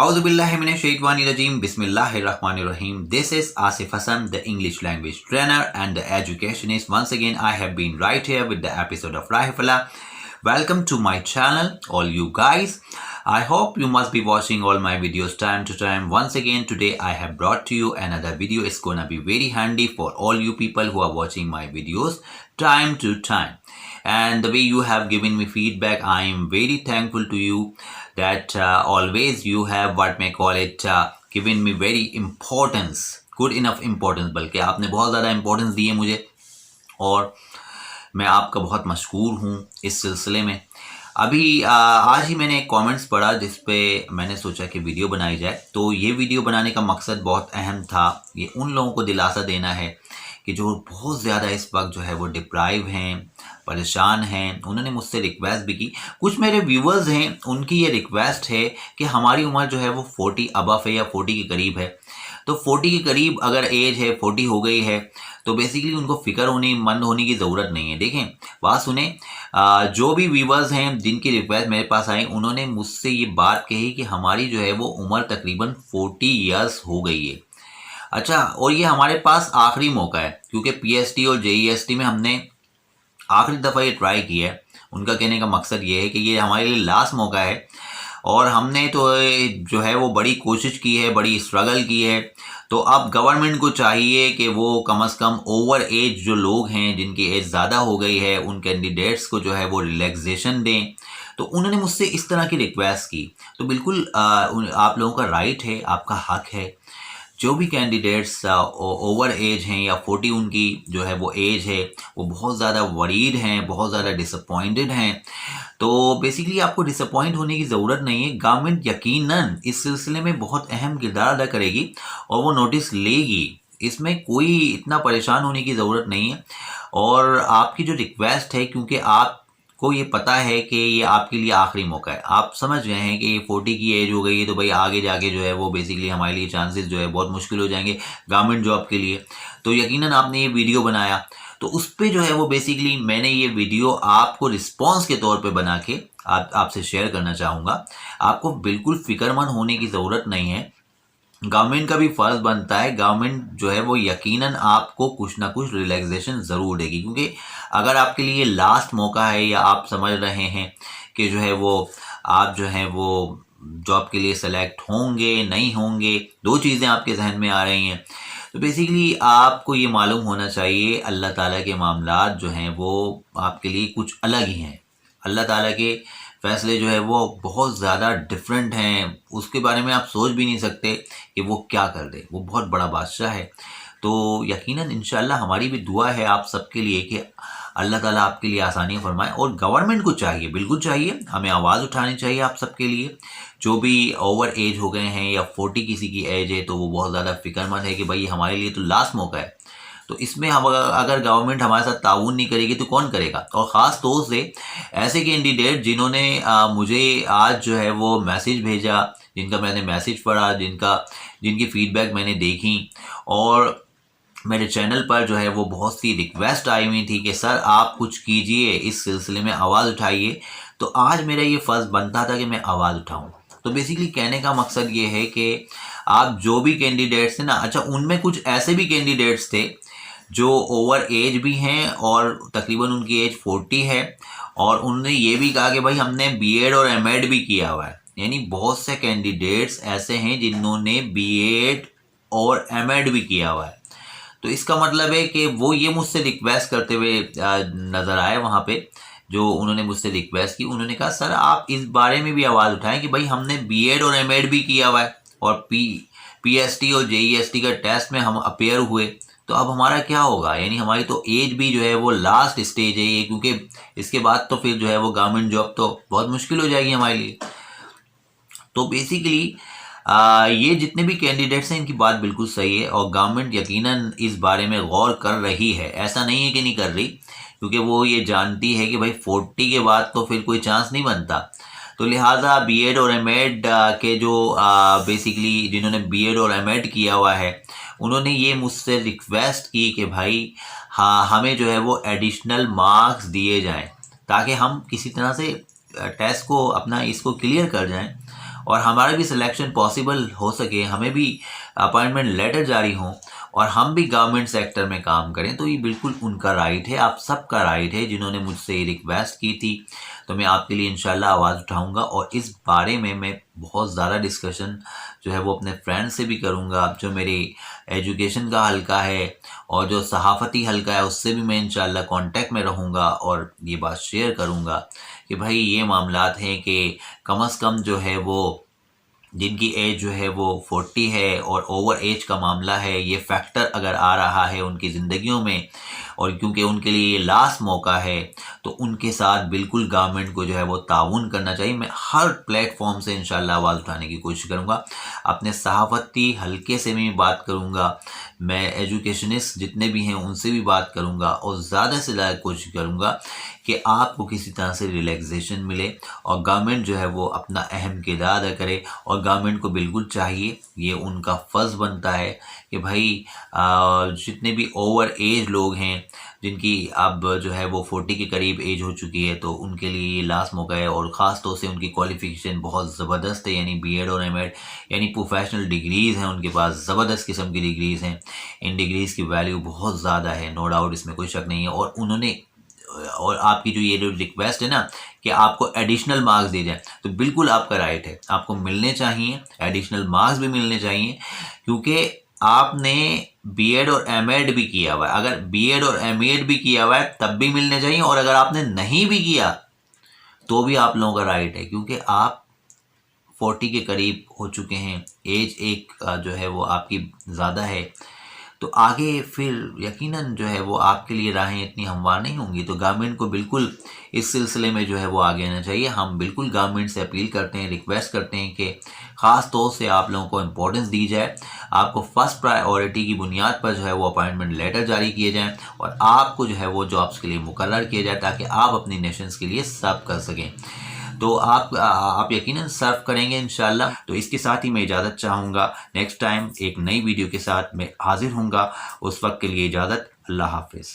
Auzubillahiminashaitanirajim. Bismillahirrahmanirrahim. This is Asif Hassan, the English language trainer and the educationist. Once again, I have been right here with the episode of Rahifullah. Welcome to my channel, all you guys. I hope you must be watching all my videos time to time. Once again, today I have brought to you another video. It's gonna be very handy for all you people who are watching my videos time to time. And the way you have given me feedback, I am very thankful to you that always you have what may call it given me very importance, good enough importance, बल्कि आपने बहुत ज़्यादा importance दी है मुझे और मैं आपका बहुत मशकूर हूँ इस सिलसिले में। अभी आज ही मैंने एक कमेंट्स पढ़ा जिस पे मैंने सोचा कि वीडियो बनाई जाए। तो ये वीडियो बनाने का मकसद बहुत अहम था। ये उन लोगों को दिलासा देना है कि जो बहुत ज़्यादा इस वक्त जो है वो डिप्राइव हैं, परेशान हैं। उन्होंने मुझसे रिक्वेस्ट भी की। कुछ मेरे व्यूवर्स हैं, उनकी ये रिक्वेस्ट है कि हमारी उम्र जो है वो 40 अबव है या 40 के करीब है। तो 40 के करीब अगर एज है, 40 हो गई है, तो बेसिकली उनको फ़िक्र मंद होने की ज़रूरत नहीं है। देखें, बात सुने, जो भी व्यूवर्स हैं जिनकी रिक्वेस्ट मेरे पास आई, उन्होंने मुझसे ये बात कही कि हमारी जो है वो उम्र तकरीबन 40 ईयर्स हो गई है। अच्छा, और ये हमारे पास आखिरी मौका है क्योंकि पीएसटी और जेईएसटी में हमने आखिरी दफ़ा ये ट्राई किया है। उनका कहने का मकसद ये है कि ये हमारे लिए लास्ट मौका है और हमने तो जो है वो बड़ी कोशिश की है, बड़ी स्ट्रगल की है। तो अब गवर्नमेंट को चाहिए कि वो कम से कम ओवर एज जो लोग हैं, जिनकी एज ज़्यादा हो गई है, उन कैंडिडेट्स को जो है वो रिलैक्सेशन दें। तो उन्होंने मुझसे इस तरह की रिक्वेस्ट की। तो बिल्कुल आप लोगों का राइट है, आपका हक है। जो भी कैंडिडेट्स ओवर एज हैं या 40 उनकी जो है वो एज है, वो बहुत ज़्यादा वरीड हैं, बहुत ज़्यादा डिसअपॉइंटेड हैं। तो बेसिकली आपको डिसअपॉइंट होने की ज़रूरत नहीं है। गवर्नमेंट यकीनन इस सिलसिले में बहुत अहम किरदार अदा करेगी और वो नोटिस लेगी। इसमें कोई इतना परेशान होने की ज़रूरत नहीं है। और आपकी जो रिक्वेस्ट है, क्योंकि आपको ये पता है कि ये आपके लिए आखिरी मौका है, आप समझ गए हैं कि 40 की एज हो गई है, तो भाई आगे जाके जो है वो बेसिकली हमारे लिए चांसेस जो है बहुत मुश्किल हो जाएंगे गवर्नमेंट जॉब के लिए। तो यकीनन आपने ये वीडियो बनाया, तो उस पे जो है वो बेसिकली मैंने ये वीडियो आपको रिस्पॉन्स के तौर पे बना के आपसे शेयर करना चाहूँगा। आपको बिल्कुल फ़िक्रमंद होने की ज़रूरत नहीं है। गवर्नमेंट का भी फ़र्ज़ बनता है, गवर्नमेंट जो है वो यकीनन आपको कुछ ना कुछ रिलैक्सेशन ज़रूर देगी, क्योंकि अगर आपके लिए लास्ट मौका है या आप समझ रहे हैं कि जो है वो आप जो है वो जॉब के लिए सेलेक्ट होंगे नहीं होंगे, दो चीज़ें आपके जहन में आ रही हैं। तो बेसिकली आपको ये मालूम होना चाहिए अल्लाह ताला के मामलात जो हैं वो आपके लिए कुछ अलग ही हैं। अल्लाह ताला के फ़ैसले जो है वो बहुत ज़्यादा डिफरेंट हैं। उसके बारे में आप सोच भी नहीं सकते कि वो क्या कर दे। वो बहुत बड़ा बादशाह है। तो यकीनन इंशाअल्लाह हमारी भी दुआ है आप सबके लिए कि अल्लाह ताला आपके लिए आसानियाँ फरमाए। और गवर्नमेंट को चाहिए, बिल्कुल चाहिए, हमें आवाज़ उठानी चाहिए आप सबके लिए। जो भी ओवर एज हो गए हैं या 40 किसी की एज है, तो वो बहुत ज़्यादा फिक्रमंद है कि भाई हमारे लिए तो लास्ट मौका है। तो इसमें हम अगर गवर्नमेंट हमारे साथ ताउन नहीं करेगी तो कौन करेगा। और ख़ास तौर से ऐसे कैंडिडेट जिन्होंने मुझे आज जो है वो मैसेज भेजा, जिनका मैंने मैसेज पढ़ा, जिनकी फ़ीडबैक मैंने देखी, और मेरे चैनल पर जो है वो बहुत सी रिक्वेस्ट आई हुई थी कि सर आप कुछ कीजिए, इस सिलसिले में आवाज़ उठाइए। तो आज मेरा ये फ़र्ज़ बनता था कि मैं आवाज़ उठाऊँ। तो बेसिकली कहने का मकसद ये है कि आप जो भी कैंडिडेट्स हैं ना, अच्छा उनमें कुछ ऐसे भी कैंडिडेट्स थे जो ओवर एज भी हैं और तकरीबन उनकी एज 40 है, और उन्होंने ये भी कहा कि भाई हमने बीएड और एमएड भी किया हुआ है। यानी बहुत से कैंडिडेट्स ऐसे हैं जिन्होंने बीएड और एमएड भी किया हुआ है। तो इसका मतलब है कि वो ये मुझसे रिक्वेस्ट करते हुए नज़र आए वहाँ पे, जो उन्होंने मुझसे रिक्वेस्ट की। उन्होंने कहा सर आप इस बारे में भी आवाज़ उठाएं कि भाई हमने बीएड और एमएड भी किया हुआ है और पीएसटी और जेईएसटी का टेस्ट में हम अपेयर हुए, तो अब हमारा क्या होगा। यानी हमारी तो एज भी जो है वो लास्ट स्टेज है ये, क्योंकि इसके बाद तो फिर जो है वो गवर्नमेंट जॉब तो बहुत मुश्किल हो जाएगी हमारे लिए। तो बेसिकली ये जितने भी कैंडिडेट्स हैं इनकी बात बिल्कुल सही है और गवर्नमेंट यकीनन इस बारे में गौर कर रही है। ऐसा नहीं है कि नहीं कर रही, क्योंकि वो ये जानती है कि भाई 40 के बाद तो फिर कोई चांस नहीं बनता। तो लिहाजा बीएड और एमएड के जो बेसिकली जिन्होंने बीएड और एमएड किया हुआ है, उन्होंने ये मुझसे रिक्वेस्ट की कि भाई हाँ हमें जो है वो एडिशनल मार्क्स दिए जाएं ताकि हम किसी तरह से टेस्ट को अपना इसको क्लियर कर जाएं। और हमारा भी सिलेक्शन पॉसिबल हो सके, हमें भी अपॉइंटमेंट लेटर जारी हो और हम भी गवर्नमेंट सेक्टर में काम करें, तो ये बिल्कुल उनका राइट है, आप सबका राइट है। जिन्होंने मुझसे ये रिक्वेस्ट की थी तो मैं आपके लिए इंशाल्लाह आवाज़ उठाऊंगा और इस बारे में मैं बहुत ज़्यादा डिस्कशन जो है वो अपने फ्रेंड से भी करूंगा, जो मेरे एजुकेशन का हल्का है और जो सहाफ़ती हल्का है उससे भी मैं इंशाल्लाह कांटेक्ट में रहूंगा और ये बात शेयर करूंगा कि भाई ये मामलात हैं कि कम से कम जो है वो जिनकी एज जो है वो 40 है और ओवर एज का मामला है, ये फैक्टर अगर आ रहा है उनकी ज़िंदगियों में और क्योंकि उनके लिए ये लास्ट मौका है, तो उनके साथ बिल्कुल गवर्नमेंट को जो है वो ताउन करना चाहिए। मैं हर प्लेटफॉर्म से इंशाल्लाह आवाज़ उठाने की कोशिश करूँगा, अपने सहाफ़ती हल्के से भी बात करूँगा, मैं एजुकेशनिस्ट जितने भी हैं उनसे भी बात करूँगा और ज़्यादा से ज़्यादा कोशिश करूँगा कि आपको किसी तरह से रिलैक्सेशन मिले और गवर्नमेंट जो है वो अपना अहम किरदार अदा करे। और गवर्नमेंट को बिल्कुल चाहिए, ये उनका फ़र्ज़ बनता है कि भाई जितने भी ओवर एज लोग हैं जिनकी अब जो है वो 40 के करीब एज हो चुकी है, तो उनके लिए ये लास्ट मौका है और ख़ास तौर से उनकी क्वालिफ़िकेशन बहुत ज़बरदस्त है, यानी बीएड और एमएड यानी प्रोफेशनल डिग्रीज़ हैं उनके पास, ज़बरदस्त किस्म की डिग्रीज़ हैं। इन डिग्रीज़ की वैल्यू बहुत ज़्यादा है, नो डाउट, इसमें कोई शक नहीं है। और उन्होंने और आपकी जो ये जो रिक्वेस्ट है ना कि आपको एडिशनल मार्क्स दिए जाए, तो बिल्कुल आपका राइट है, आपको मिलने चाहिए, एडिशनल मार्क्स भी मिलने चाहिए, क्योंकि आपने बीएड और एमएड भी किया हुआ है। अगर बीएड और एमएड भी किया हुआ है तब भी मिलने चाहिए, और अगर आपने नहीं भी किया तो भी आप लोगों का राइट है, क्योंकि आप 40 के करीब हो चुके हैं, एज एक जो है वो आपकी ज़्यादा है, तो आगे फिर यकीनन जो है वो आपके लिए राहें इतनी हमवार नहीं होंगी। तो गवर्नमेंट को बिल्कुल इस सिलसिले में जो है वो आगे आना चाहिए। हम बिल्कुल गवर्नमेंट से अपील करते हैं, रिक्वेस्ट करते हैं कि ख़ास तौर से आप लोगों को इम्पोर्टेंस दी जाए, आपको फ़र्स्ट प्रायोरिटी की बुनियाद पर जो है वो अपॉइंटमेंट लेटर जारी किए जाएँ और आपको जो है वो जॉब्स के लिए मुकर्रर किया जाए, ताकि आप अपनी नेशंस के लिए सर्व कर सकें। तो आप यकीनन सर्व करेंगे इंशाल्लाह। तो इसके साथ ही मैं इजाज़त चाहूँगा, नेक्स्ट टाइम एक नई वीडियो के साथ मैं हाजिर हूँगा। उस वक्त के लिए इजाज़त, अल्लाह हाफिज़।